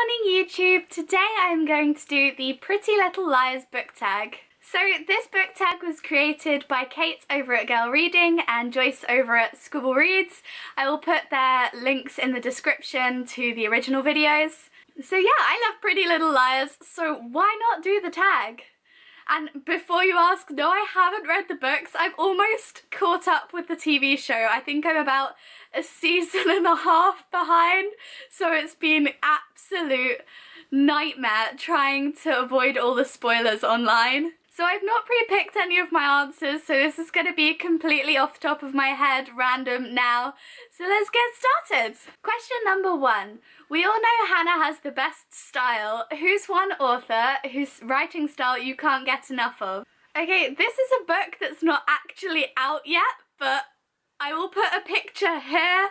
morning YouTube! Today I'm going to do the Pretty Little Liars book tag. So this book tag was created by Kate over at Girl Reading and Joyce over at Scribble Reads. I will put their links in the description to the original videos. So yeah, I love Pretty Little Liars, so why not do the tag? And before you ask, no, I haven't read the books. I've almost caught up with the TV show. I think I'm about a season and a half behind, so it's been absolute nightmare trying to avoid all the spoilers online. So I've not pre-picked any of my answers, so this is going to be completely off the top of my head, random now. So let's get started. Question number 1. We all know Hannah has the best style. Who's one author whose writing style you can't get enough of? Okay, this is a book that's not actually out yet, but I will put a picture here.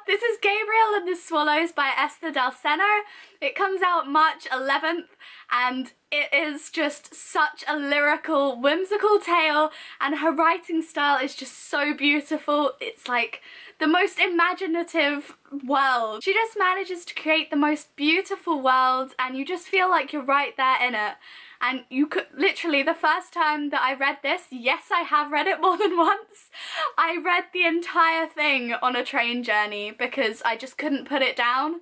This is Gabriel and the Swallows by Esther Del Seno. It comes out March 11th and it is just such a lyrical, whimsical tale, and her writing style is just so beautiful. It's like the most imaginative world. She just manages to create the most beautiful world and you just feel like you're right there in it. And you could literally, the first time that I read this, yes, I have read it more than once. I read the entire thing on a train journey because I just couldn't put it down.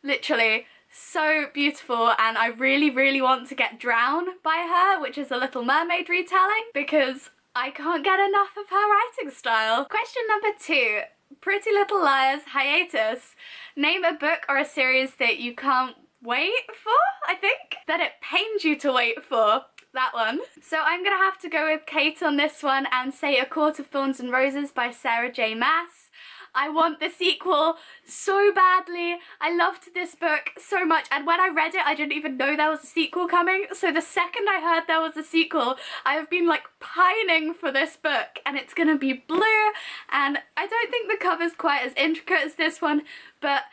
Literally, so beautiful, and I really, really want to get Drown by her, which is a Little Mermaid retelling, because I can't get enough of her writing style. Question number 2. Pretty Little Liars hiatus. Name a book or a series that you can't wait for, I think? That it pains you to wait for. That one. So I'm gonna have to go with Kate on this one and say A Court of Thorns and Roses by Sarah J. Maas. I want the sequel so badly. I loved this book so much, and when I read it I didn't even know there was a sequel coming, so the second I heard there was a sequel I have been like pining for this book, and it's gonna be blue, and I don't think the cover's quite as intricate as this one, but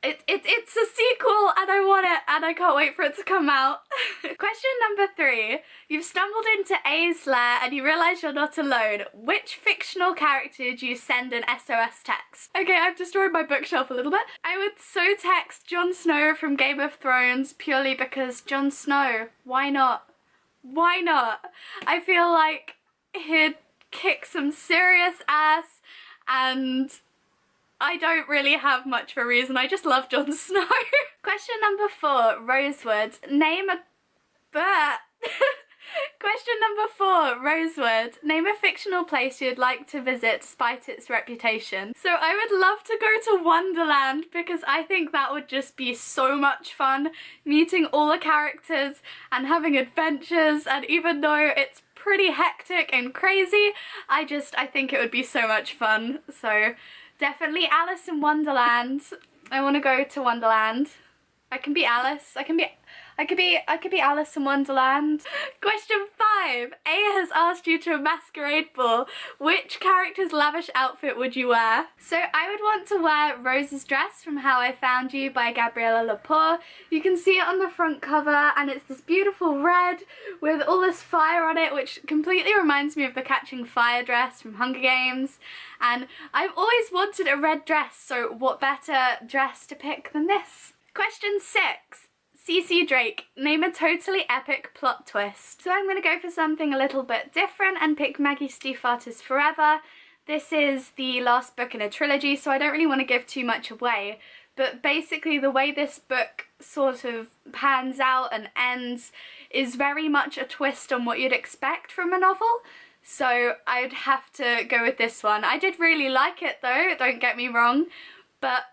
it's a sequel and I want it and I can't wait for it to come out. Question number 3. You've stumbled into A's lair and you realise you're not alone. Which fictional character do you send an SOS text? Okay, I've destroyed my bookshelf a little bit. I would so text Jon Snow from Game of Thrones purely because Jon Snow. Why not? Why not? I feel like he'd kick some serious ass, and I don't really have much of a reason, I just love Jon Snow. Question number 4, Rosewood. Name a Question number 4, Rosewood. Name a fictional place you'd like to visit despite its reputation. So I would love to go to Wonderland because I think that would just be so much fun, meeting all the characters and having adventures, and even though it's pretty hectic and crazy, I think it would be so much fun. So definitely Alice in Wonderland. I want to go to Wonderland. I can be Alice. I could be Alice in Wonderland. Question 5. A has asked you to a masquerade ball. Which character's lavish outfit would you wear? So I would want to wear Rose's dress from How I Found You by Gabriella Lepore. You can see it on the front cover and it's this beautiful red with all this fire on it, which completely reminds me of the Catching Fire dress from Hunger Games. And I've always wanted a red dress, so what better dress to pick than this? Question 6. CC Drake, name a totally epic plot twist. So I'm going to go for something a little bit different and pick Maggie Stiefvater's Forever. This is the last book in a trilogy, so I don't really want to give too much away. But basically the way this book sort of pans out and ends is very much a twist on what you'd expect from a novel. So I'd have to go with this one. I did really like it though, don't get me wrong. But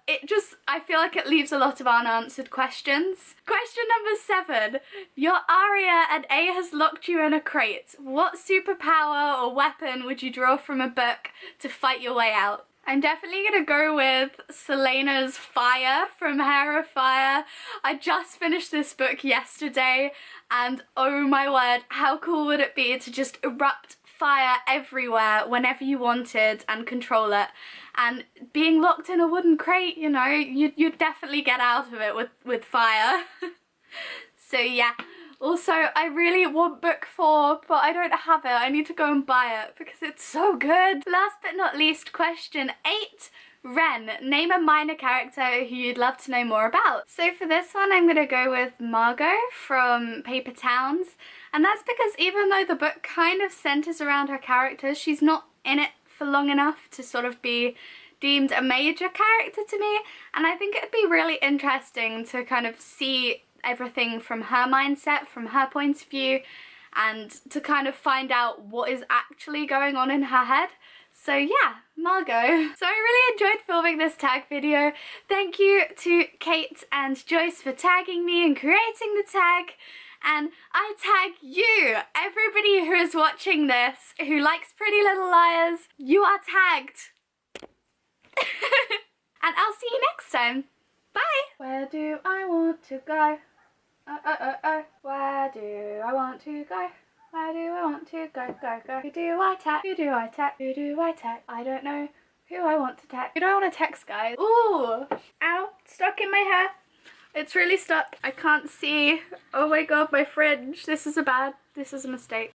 I feel like it leaves a lot of unanswered questions. Question number 7. You're Arya and A has locked you in a crate. What superpower or weapon would you draw from a book to fight your way out? I'm definitely gonna go with Selena's fire from Hair of Fire. I just finished this book yesterday and oh my word, how cool would it be to just erupt fire everywhere whenever you wanted and control it. And being locked in a wooden crate, you know, you'd definitely get out of it with fire. So yeah. Also, I really want book 4, but I don't have it. I need to go and buy it because it's so good. Last but not least, question 8. Ren, name a minor character who you'd love to know more about. So for this one, I'm gonna go with Margot from Paper Towns. And that's because even though the book kind of centers around her character, she's not in it for long enough to sort of be deemed a major character to me. And I think it'd be really interesting to kind of see everything from her mindset, from her point of view, and to kind of find out what is actually going on in her head. So yeah, Margot. So I really enjoyed filming this tag video. Thank you to Kate and Joyce for tagging me and creating the tag. And I tag you, everybody who is watching this, who likes Pretty Little Liars, you are tagged. And I'll see you next time. Bye. Where do I want to go? Where do I want to go? Where do I want to go, go, go? Who do I tag? Who do I tag? Who do I tag? I don't know who I want to tag. Who do I want to text, guys? Ooh! Ow! Stuck in my hair. It's really stuck. I can't see. Oh my god, my fringe. This is a mistake.